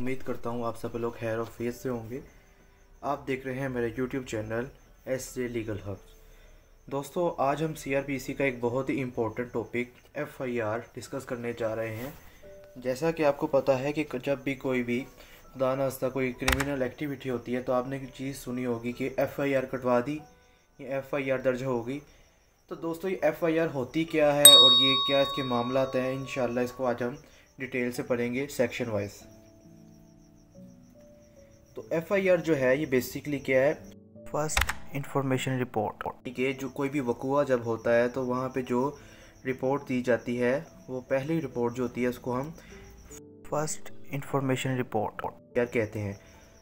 उम्मीद करता हूँ आप सब लोग खैर और फेस से होंगे। आप देख रहे हैं मेरे YouTube channel SJ legal hub. दोस्तों, आज हम CRPC का एक बहुत ही इम्पोर्टेंट टॉपिक FIR डिस्कस करने जा रहे हैं। जैसा कि आपको पता है कि जब भी कोई भी खुदा न खास्ता कोई क्रिमिनल एक्टिविटी होती है तो आपने एक चीज़ सुनी होगी कि FIR कटवा दी या FIR दर्ज होगी। तो दोस्तों, ये FIR होती क्या है और ये क्या इसके मामलात हैं, इंशाल्लाह इसको आज हम डिटेल से पढ़ेंगे सेक्शन वाइज। तो FIR जो है ये बेसिकली क्या है, फर्स्ट इंफॉर्मेशन रिपोर्ट। ठीक है, जो कोई भी वक़ुआ जब होता है तो वहाँ पे जो रिपोर्ट दी जाती है वो पहली रिपोर्ट जो होती है उसको हम फर्स्ट इंफॉर्मेशन रिपोर्ट क्या कहते हैं।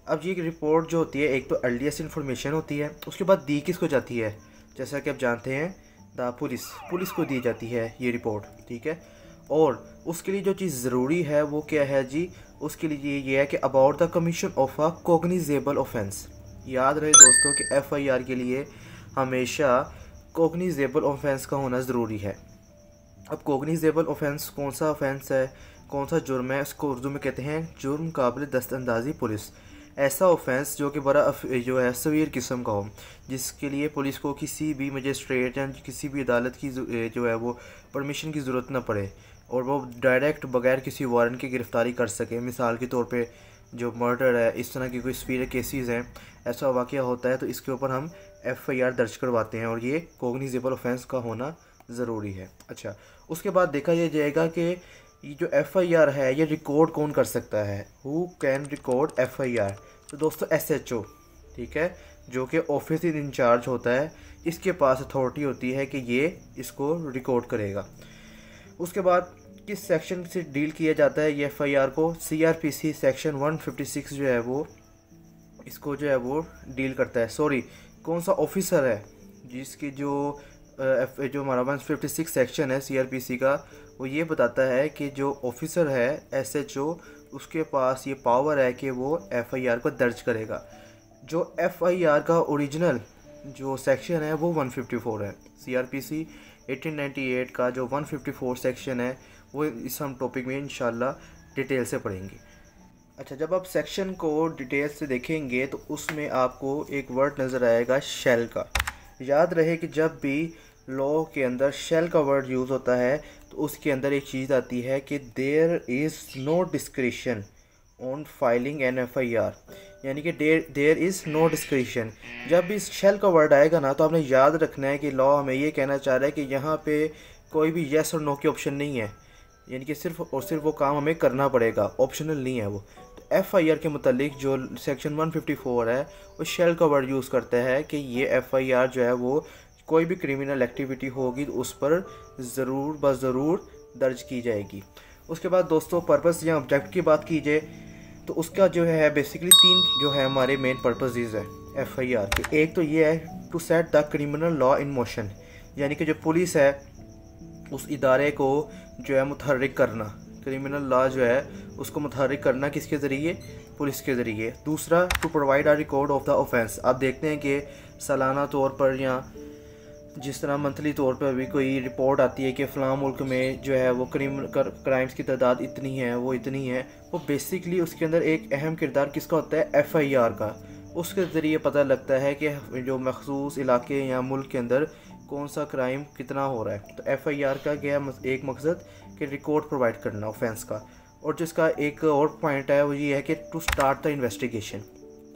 अब ये रिपोर्ट जो होती है एक तो अर्लीस्ट इंफॉर्मेशन होती है, उसके बाद दी किसको जाती है, जैसा कि आप जानते हैं पुलिस को दी जाती है ये रिपोर्ट। ठीक है, और उसके लिए जो चीज़ ज़रूरी है वो क्या है जी, उसके लिए ये है कि about the commission of a cognizable offence. याद रहे दोस्तों कि FIR के लिए हमेशा कॉग्निजेबल ऑफेंस का होना ज़रूरी है। अब कॉग्निजेबल ऑफेंस कौन सा ऑफेंस है, कौन सा जुर्म है, इसको उर्दू में कहते हैं जुर्म काबिल दस्तअंदाजी पुलिस। ऐसा ऑफेंस जो कि बड़ा जो है सवीर किस्म का हो, जिसके लिए पुलिस को किसी भी मजिस्ट्रेट या किसी भी अदालत की जो है वो परमिशन की ज़रूरत ना पड़े और वो डायरेक्ट बगैर किसी वारंट की गिरफ़्तारी कर सके। मिसाल के तौर पे जो मर्डर है, इस तरह की कोई सीवियर केसेस हैं, ऐसा वाक़या होता है तो इसके ऊपर हम FIR दर्ज करवाते हैं और ये कॉग्निजेबल ऑफेंस का होना ज़रूरी है। अच्छा, उसके बाद देखा यह जाएगा कि ये जो FIR है ये रिकॉर्ड कौन कर सकता है, हु कैन रिकॉर्ड FIR। तो दोस्तों SHO, ठीक है, जो कि ऑफिस इन इंचार्ज होता है, इसके पास अथॉरिटी होती है कि ये इसको रिकॉर्ड करेगा। उसके बाद किस सेक्शन से डील किया जाता है ये FIR को, CRPC सेक्शन 156 जो है वो इसको जो है वो डील करता है। सॉरी, कौन सा ऑफिसर है जिसकी जो हमारा 156 सेक्शन है CRPC का, वो ये बताता है कि जो ऑफिसर है SHO उसके पास ये पावर है कि वो FIR को दर्ज करेगा। जो FIR का ओरिजिनल जो सेक्शन है वो 154 है। CRPC 1898 का जो 154 सेक्शन है वो इस हम टॉपिक में इंशाल्लाह डिटेल से पढ़ेंगे। अच्छा, जब आप सेक्शन को डिटेल से देखेंगे तो उसमें आपको एक वर्ड नज़र आएगा शैल का। याद रहे कि जब भी लॉ के अंदर शैल का वर्ड यूज़ होता है तो उसके अंदर एक चीज़ आती है कि there is no discretion on filing an FIR, यानी कि देयर इज़ नो डिस्क्रिशन। जब भी शैल का वर्ड आएगा ना तो आपने याद रखना है कि लॉ हमें ये कहना चाह रहा है कि यहाँ पे कोई भी येस और नो की ऑप्शन नहीं है, यानी कि सिर्फ और सिर्फ वो काम हमें करना पड़ेगा, ऑप्शनल नहीं है वो। तो FIR के मुतालिक जो सेक्शन 154 है वो शैल का वर्ड यूज़ करता है कि ये FIR जो है वो कोई भी क्रिमिनल एक्टिविटी होगी तो उस पर ज़रूर दर्ज की जाएगी। उसके बाद दोस्तों पर्पस या ऑब्जेक्ट की बात की जाए तो उसका जो है बेसिकली 3 जो है हमारे मेन पर्पसेस है FIR के। एक तो ये है to set the criminal law in motion, यानी कि जो पुलिस है उस इदारे को जो है मुतहर्रिक करना, क्रिमिनल लॉ जो है उसको मुतहर्रिक करना किसके ज़रिए, पुलिस के ज़रिए। दूसरा to provide a record of the offence. आप देखते हैं कि सालाना तौर पर या जिस तरह मंथली तौर पर भी कोई रिपोर्ट आती है कि फ़लाँ मुल्क में जो है वो क्राइम्स की तादाद इतनी है, वो इतनी है, वो बेसिकली उसके अंदर एक अहम किरदार किसका होता है, FIR का। उसके ज़रिए पता लगता है कि जो मखसूस इलाके या मुल्क के अंदर कौन सा क्राइम कितना हो रहा है। तो FIR का क्या एक मकसद कि रिकॉर्ड प्रोवाइड करना ऑफेंस का। और जिसका एक और पॉइंट है वो ये है कि टू स्टार्ट द इन्वेस्टिगेशन।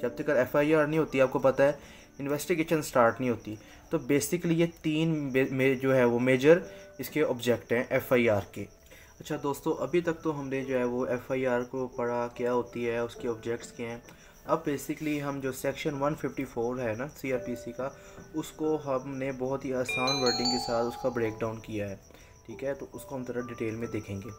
जब तक FIR नहीं होती, आपको पता है इन्वेस्टिगेशन स्टार्ट नहीं होती। तो बेसिकली ये 3 जो है वो मेजर इसके ऑब्जेक्ट हैं FIR के। अच्छा दोस्तों, अभी तक तो हमने जो है वो FIR को पढ़ा, क्या होती है, उसके ऑब्जेक्ट्स क्या हैं। अब बेसिकली हम जो सेक्शन 154 है ना CRPC का, उसको हमने बहुत ही आसान वर्डिंग के साथ उसका ब्रेक डाउन किया है। ठीक है, तो उसको हम थोड़ा डिटेल में देखेंगे।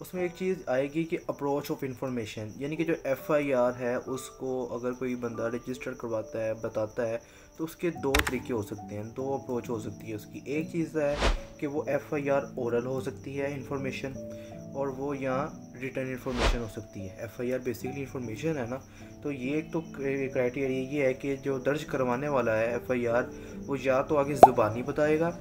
उसमें एक चीज़ आएगी कि अप्रोच ऑफ इंफॉर्मेशन, यानी कि जो FIR है उसको अगर कोई बंदा रजिस्टर करवाता है, बताता है, तो उसके 2 तरीके हो सकते हैं, 2 अप्रोच हो सकती है उसकी। एक चीज़ है कि वो FIR ओरल हो सकती है इंफॉर्मेशन, और वो यहाँ रिटर्न इंफॉर्मेशन हो सकती है। FIR बेसिकली इंफॉर्मेशन है ना, तो ये एक तो क्राइटेरिया ये है कि जो दर्ज करवाने वाला है FIR वो या तो आगे ज़ुबानी बताएगा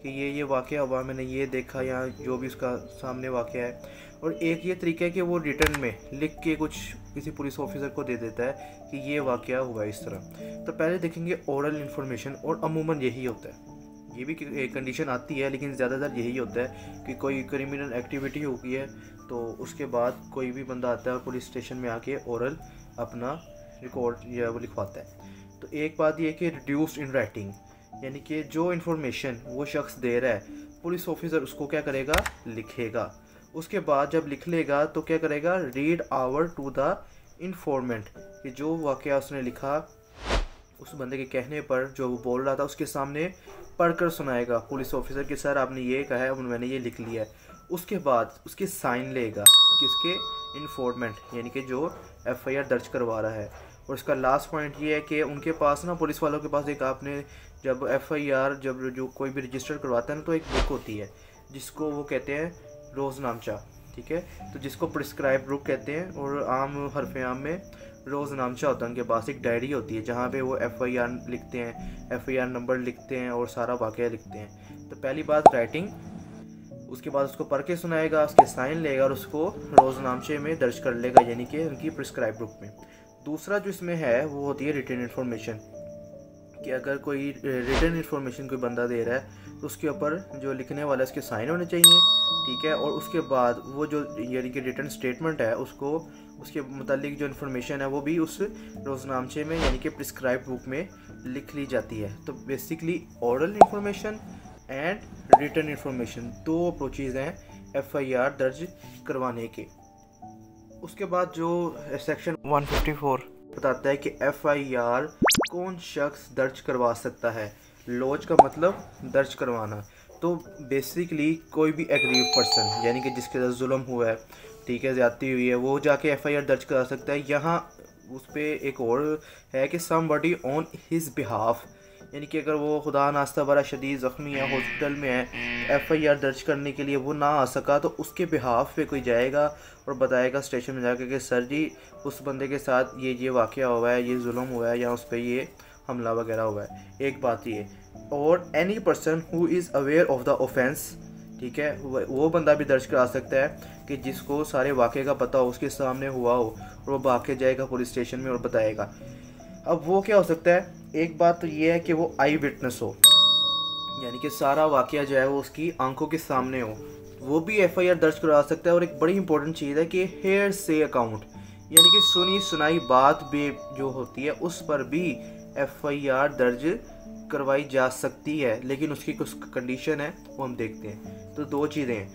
कि ये वाक़या हुआ, मैंने ये देखा, या जो भी उसका सामने वाक़या है, और एक ये तरीका है कि वो रिटर्न में लिख के कुछ किसी पुलिस ऑफिसर को दे देता है कि ये वाक़या हुआ इस तरह। तो पहले देखेंगे ओरल इन्फॉर्मेशन, और अमूमन यही होता है, ये भी एक कंडीशन आती है लेकिन ज़्यादातर यही होता है कि कोई क्रिमिनल एक्टिविटी हो गई है तो उसके बाद कोई भी बंदा आता है और पुलिस स्टेशन में आके ओरल अपना रिकॉर्ड या वो लिखवाता है। तो एक बात ये कि रिड्यूस्ड इन राइटिंग, यानी कि जो इन्फॉर्मेशन वो शख्स दे रहा है पुलिस ऑफिसर उसको क्या करेगा, लिखेगा। उसके बाद जब लिख लेगा तो क्या करेगा, read over to the informant, कि जो वाक़या उसने लिखा उस बंदे के कहने पर जो वो बोल रहा था उसके सामने पढ़कर सुनाएगा पुलिस ऑफिसर के, सर आपने ये कहा है और मैंने ये लिख लिया है। उसके बाद उसके साइन लेगा किसके, इन्फॉर्मेंट, यानी कि जो एफआईआर दर्ज करवा रहा है। और इसका लास्ट पॉइंट ये है कि उनके पास ना, पुलिस वालों के पास एक, आपने जब एफआईआर जब जो कोई भी रजिस्टर करवाता है ना तो एक बुक होती है जिसको वो कहते हैं रोज़नामचा, ठीक है, तो जिसको प्रिस्क्राइब बुक कहते हैं और आम हरफ आम में रोज़नामचा होता है। उनके पास एक डायरी होती है जहाँ पे वो एफआईआर लिखते हैं, एफआईआर नंबर लिखते हैं और सारा वाक़या लिखते हैं। तो पहली बात राइटिंग, उसके बाद उसको पढ़ के सुनाएगा, उसके साइन लेगा और उसको रोज़नामचे में दर्ज कर लेगा, यानी कि उनकी प्रिस्क्राइब बुक में। दूसरा जो इसमें है वो होती है रिटन इन्फॉर्मेशन, कि अगर कोई रिटन इन्फॉर्मेशन कोई बंदा दे रहा है तो उसके ऊपर जो लिखने वाला है उसके साइन होने चाहिए, ठीक है। और उसके बाद वो जो यानी कि रिटन स्टेटमेंट है उसको, उसके मुतालिक जो इन्फॉर्मेशन है वो भी उस रोज़नामचे में यानी कि प्रिस्क्राइब बुक में लिख ली जाती है। तो basically oral information and written information दो अप्रोचेज़ हैं एफआईआर दर्ज करवाने के। उसके बाद जो सेक्शन 154 बताता है कि एफआईआर कौन शख्स दर्ज करवा सकता है। लॉज का मतलब दर्ज करवाना, तो बेसिकली कोई भी एग्रीव पर्सन यानी कि जिसके साथ जुल्म हुआ है, ठीक है, ज़्यादती हुई है, वो जाके एफआईआर दर्ज करा सकता है। यहाँ उस पर एक और है कि समबडी ऑन हिज बिहाफ, यानी कि अगर वो खुदा नास्ता बड़ा शदीद ज़ख्मी है, हॉस्पिटल में है, तो एफआईआर दर्ज करने के लिए वो ना आ सका तो उसके बिहाफ पे कोई जाएगा और बताएगा स्टेशन में जाकर कि सर जी उस बंदे के साथ ये वाक़या हुआ है, ये जुल्म हुआ है या उस पर ये हमला वगैरह हुआ है। एक बात ये, और any person who is aware of the offence, ठीक है, वो बंदा भी दर्ज करा सकता है कि जिसको सारे वाक़े का पता हो, उसके सामने हुआ हो और वो भाग जाएगा पुलिस स्टेशन में और बताएगा। अब वो क्या हो सकता है, एक बात तो ये है कि वो आई विटनेस हो, यानी कि सारा वाक़या जो है वो उसकी आंखों के सामने हो, वो भी एफआईआर दर्ज करा सकता है। और एक बड़ी इंपॉर्टेंट चीज़ है कि हेयर से अकाउंट, यानी कि सुनी सुनाई बात भी जो होती है उस पर भी एफआईआर दर्ज करवाई जा सकती है, लेकिन उसकी कुछ कंडीशन है वो हम देखते हैं। तो दो चीज़ें हैं,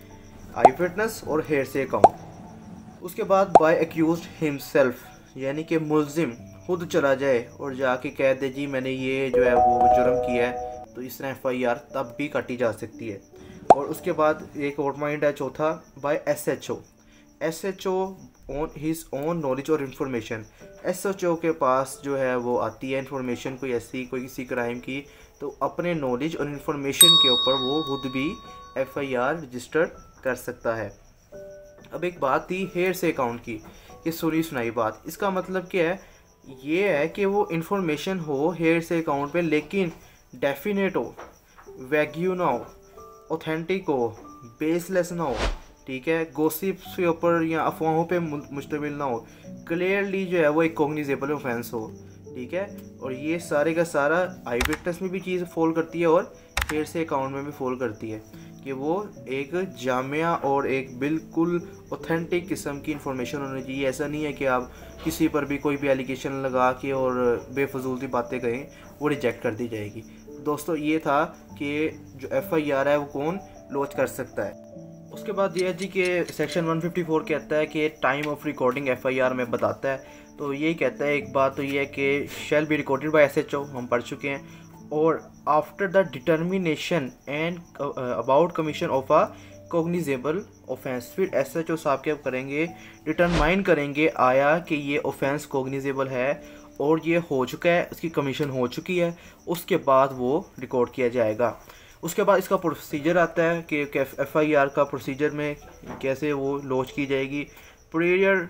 आई विटनेस और हेयर से अकाउंट। उसके बाद बाय एक्यूज्ड हिमसेल्फ, यानी कि मुल्जिम खुद चला जाए और जाके कह दे जी मैंने ये जो है वो जुर्म किया है, तो इस तरह एफआईआर तब भी काटी जा सकती है। और उसके बाद एक और पॉइंट है चौथा, by SHO on his own knowledge और इन्फॉर्मेशन। एसएचओ के पास जो है वो आती है इन्फॉर्मेशन कोई ऐसी, कोई किसी क्राइम की, तो अपने नॉलेज और इन्फॉर्मेशन के ऊपर वो खुद भी एफआईआर रजिस्टर कर सकता है। अब एक बात थी हेयर से अकाउंट की, ये सुनी सुनाई बात, इसका मतलब क्या है, ये है कि वो इन्फॉर्मेशन हो हेयर से अकाउंट पे लेकिन डेफिनेट हो, वैग्यू ना हो, ऑथेंटिक हो, बेसलेस ना हो, ठीक है, गॉसिप्स के ऊपर या अफवाहों पे मुश्तमिल ना हो, क्लियरली जो है वो एक कॉग्निजेबल ऑफेंस हो, ठीक है। और ये सारे का सारा आई विटनेस में भी चीज़ फॉल करती है और हेयर से अकाउंट में भी फॉल करती है कि वो एक जामिया और एक बिल्कुल ऑथेंटिक किस्म की इन्फॉर्मेशन होनी चाहिए। ऐसा नहीं है कि आप किसी पर भी कोई भी एलिगेशन लगा के और बेफजूल सी बातें कहें, वो रिजेक्ट कर दी जाएगी। दोस्तों ये था कि जो एफआईआर है वो कौन लॉन्च कर सकता है। उसके बाद ये जी के सेक्शन 154 कहता है कि टाइम ऑफ रिकॉर्डिंग एफआईआर में बताता है, तो यही कहता है, एक बात तो ये है कि shall be recorded by SHO, हम पढ़ चुके हैं, और after the determination and about commission of a cognizable offence, फिर एसएचओ साहब क्या करेंगे, डिटरमाइन करेंगे आया कि ये ऑफेंस कॉग्निजेबल है और ये हो चुका है, उसकी कमीशन हो चुकी है, उसके बाद वो रिकॉर्ड किया जाएगा। उसके बाद इसका प्रोसीजर आता है कि एफआईआर का प्रोसीजर में कैसे वो लॉन्च की जाएगी। Prior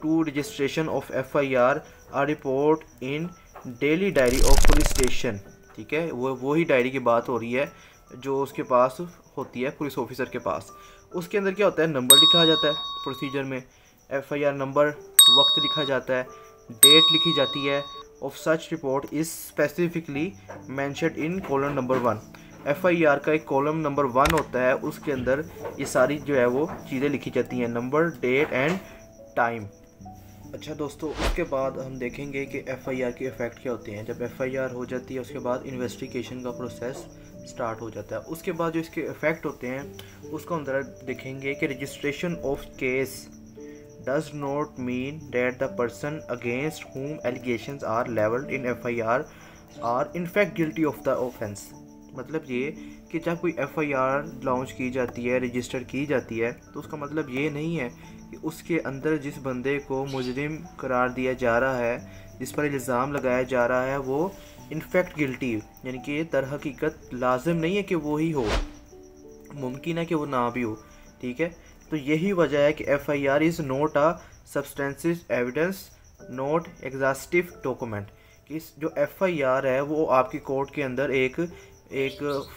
to registration of FIR a report in daily diary of police station, ठीक है, वो ही डायरी की बात हो रही है जो उसके पास होती है पुलिस ऑफिसर के पास। उसके अंदर क्या होता है, नंबर लिखा जाता है प्रोसीजर में, FIR नंबर, वक्त लिखा जाता है, डेट लिखी जाती है, of such report is specifically mentioned in column number 1। FIR का एक कॉलम नंबर 1 होता है, उसके अंदर ये सारी जो है वो चीज़ें लिखी जाती हैं, नंबर, डेट एंड टाइम। अच्छा दोस्तों, उसके बाद हम देखेंगे कि FIR के इफ़ेक्ट क्या होते हैं। जब FIR हो जाती है उसके बाद इन्वेस्टिगेशन का प्रोसेस स्टार्ट हो जाता है। उसके बाद जो इसके इफ़ेक्ट होते हैं उसको हम ज़रा देखेंगे कि registration of case does not mean that the person against whom allegations are leveled in FIR are in fact guilty of the offence। मतलब ये कि जब कोई FIR लॉन्च की जाती है, रजिस्टर की जाती है, तो उसका मतलब ये नहीं है कि उसके अंदर जिस बंदे को मुजरिम करार दिया जा रहा है, जिस पर इल्ज़ाम लगाया जा रहा है, वो इनफैक्ट गिल्टी, यानी कि दर हकीकत लाजिम नहीं है कि वो ही हो, मुमकिन है कि वो ना भी हो। ठीक है, तो यही वजह है कि FIR is not a substantive evidence, not exhaustive document. कि जो FIR है वो आपकी कोर्ट के अंदर एक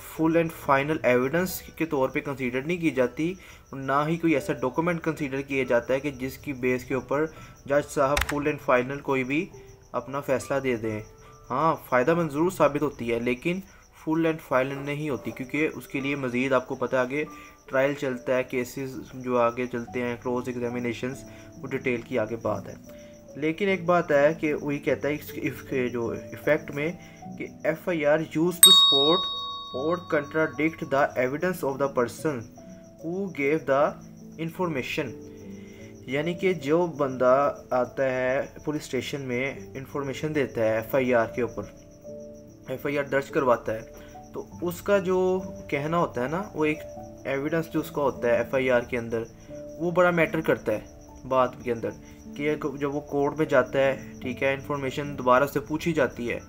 फुल एंड फाइनल एविडेंस के तौर पे कंसीडर नहीं की जाती, और ना ही कोई ऐसा डॉक्यूमेंट कंसीडर किया जाता है कि जिसकी बेस के ऊपर जज साहब फुल एंड फाइनल कोई भी अपना फ़ैसला दे दें। हाँ, फ़ायदा ज़रूर साबित होती है, लेकिन फुल एंड फाइनल नहीं होती, क्योंकि उसके लिए मज़ीद आपको पता है आगे ट्रायल चलता है, केसेस जो आगे चलते हैं, क्लोज एग्जामिनेशंस, वो डिटेल की आगे बात है। लेकिन एक बात है कि वही कहता है इसके जो इफ़ेक्ट में कि FIR यूज टू सपोर्ट और contradict the evidence of the person who gave the information. यानी कि जो बंदा आता है पुलिस स्टेशन में, इंफॉर्मेशन देता है FIR के ऊपर, FIR दर्ज करवाता है, तो उसका जो कहना होता है ना, वो एक एविडेंस जो उसका होता है FIR के अंदर, वो बड़ा मैटर करता है बात के अंदर। कि जब वो कोर्ट में जाता है, ठीक है, इंफॉर्मेशन दोबारा से पूछी जाती है,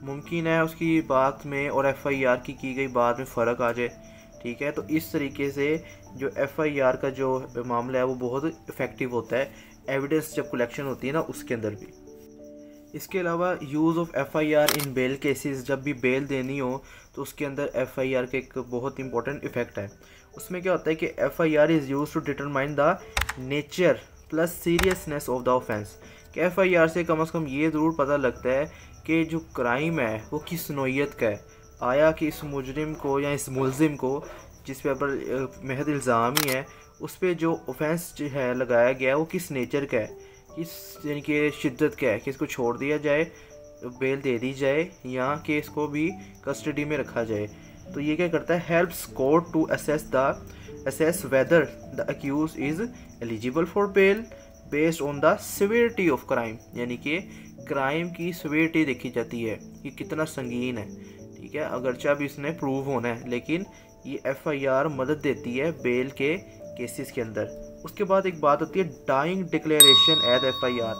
मुमकिन है उसकी बात में और FIR की गई बात में फ़र्क आ जाए। ठीक है, तो इस तरीके से जो FIR का जो मामला है वो बहुत इफ़ेक्टिव होता है, एविडेंस जब कलेक्शन होती है ना उसके अंदर भी। इसके अलावा use of FIR in bail cases, जब भी बेल देनी हो तो उसके अंदर FIR का एक बहुत इंपॉर्टेंट इफ़ेक्ट है। उसमें क्या होता है कि FIR is used to determine the nature plus seriousness of the offence. कि FIR से कम ये ज़रूर पता लगता है कि जो क्राइम है वो किस नौइयत का है, आया कि इस मुजरिम को या इस मुलजिम को जिस पे पर महज इल्ज़ाम ही है, उस पर जो ऑफेंस जो है लगाया गया है वो किस नेचर का है, किस यानी कि शिद्दत का है, कि इसको छोड़ दिया जाए, बेल दे दी जाए, या कि इसको भी कस्टडी में रखा जाए। तो ये क्या करता है, helps court to assess whether the accused is eligible for bail based on the severity of crime। यानी कि क्राइम की severity देखी जाती है कि कितना संगीन है। ठीक है, अगरचे अब इसने प्रूव होना है, लेकिन ये FIR मदद देती है बेल के केसेस के अंदर। उसके बाद एक बात होती है डाइंग डिक्लेरेशन एज FIR।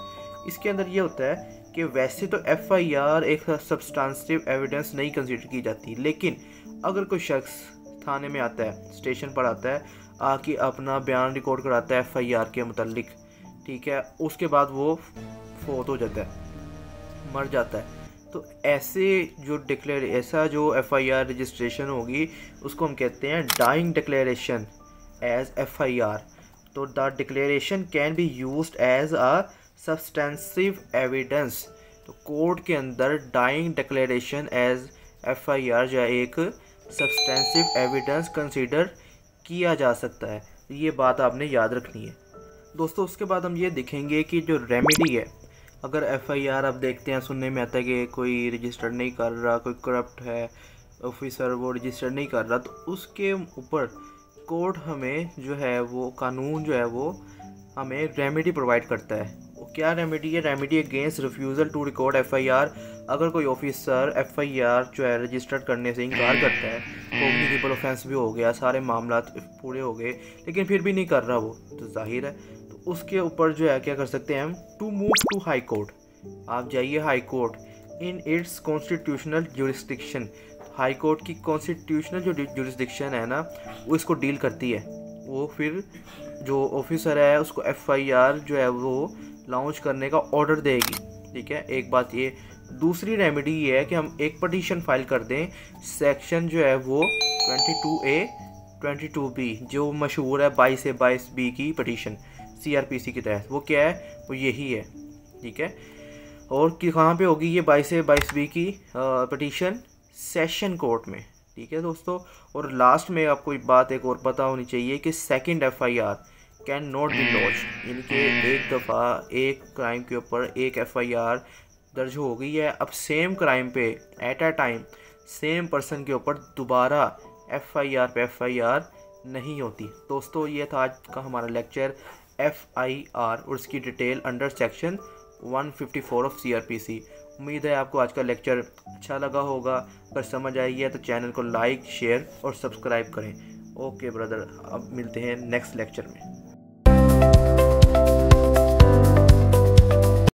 इसके अंदर ये होता है कि वैसे तो FIR एक सब्सटेंसिव एविडेंस नहीं कंसीडर की जाती, लेकिन अगर कोई शख्स थाने में आता है, स्टेशन पर आता है, आके अपना बयान रिकॉर्ड कराता है FIR के मुतालिक, ठीक है, उसके बाद वो फोत हो जाता है, मर जाता है, तो ऐसा जो FIR रजिस्ट्रेशन होगी उसको हम कहते हैं डाइंग डिक्लेरेशन एज FIR। तो the declaration can be used as a substantive evidence. तो कोर्ट के अंदर डाइंग डिक्लेरेशन एज FIR या एक सब्सटेंसिव एविडेंस कंसीडर किया जा सकता है। ये बात आपने याद रखनी है दोस्तों। उसके बाद हम ये देखेंगे कि जो रेमेडी है, अगर FIR आप देखते हैं, सुनने में आता है कि कोई रजिस्टर नहीं कर रहा, कोई करप्ट है ऑफिसर, वो रजिस्टर नहीं कर रहा, तो उसके ऊपर कोर्ट हमें जो है वो कानून जो है वो हमें रेमेडी प्रोवाइड करता है। वो क्या रेमेडी है? Remedy against refusal to record FIR। अगर कोई ऑफिसर FIR जो है रजिस्टर करने से इनकार करता है, कॉग्निटिबल ऑफेंस भी हो गया, सारे मामला पूरे हो गए, लेकिन फिर भी नहीं कर रहा वो, तो जाहिर है तो उसके ऊपर जो है क्या कर सकते हैं हम, to move to high court. आप जाइए high court in its constitutional jurisdiction. High court की कॉन्स्टिट्यूशनल जो जुरिस्डिक्शन है ना, वो इसको डील करती है। वो फिर जो ऑफिसर है उसको FIR जो है वो लॉन्च करने का ऑर्डर देगी। ठीक है, एक बात ये। दूसरी रेमेडी ये है कि हम एक पटिशन फाइल कर दें, सेक्शन जो है वो 22A 22B जो मशहूर है 22/22B की पटिशन CRPC के तहत, वो क्या है, वो यही है। ठीक है, और कि कहाँ पे होगी ये 22/22B की पटिशन? सेशन कोर्ट में। ठीक है दोस्तों, और लास्ट में आपको एक बात एक और पता होनी चाहिए कि second FIR can not be launch, यानी कि एक दफ़ा एक क्राइम के ऊपर एक FIR दर्ज हो गई है, अब सेम क्राइम पे at a time same person के ऊपर दोबारा FIR पे FIR नहीं होती। दोस्तों ये था आज का हमारा लेक्चर FIR और उसकी detail under section 154 of CRPC। उम्मीद है आपको आज का लेक्चर अच्छा लगा होगा। अगर समझ आई है तो चैनल को लाइक, शेयर और सब्सक्राइब करें। ओके ब्रदर, अब मिलते हैं नेक्स्ट लेक्चर में।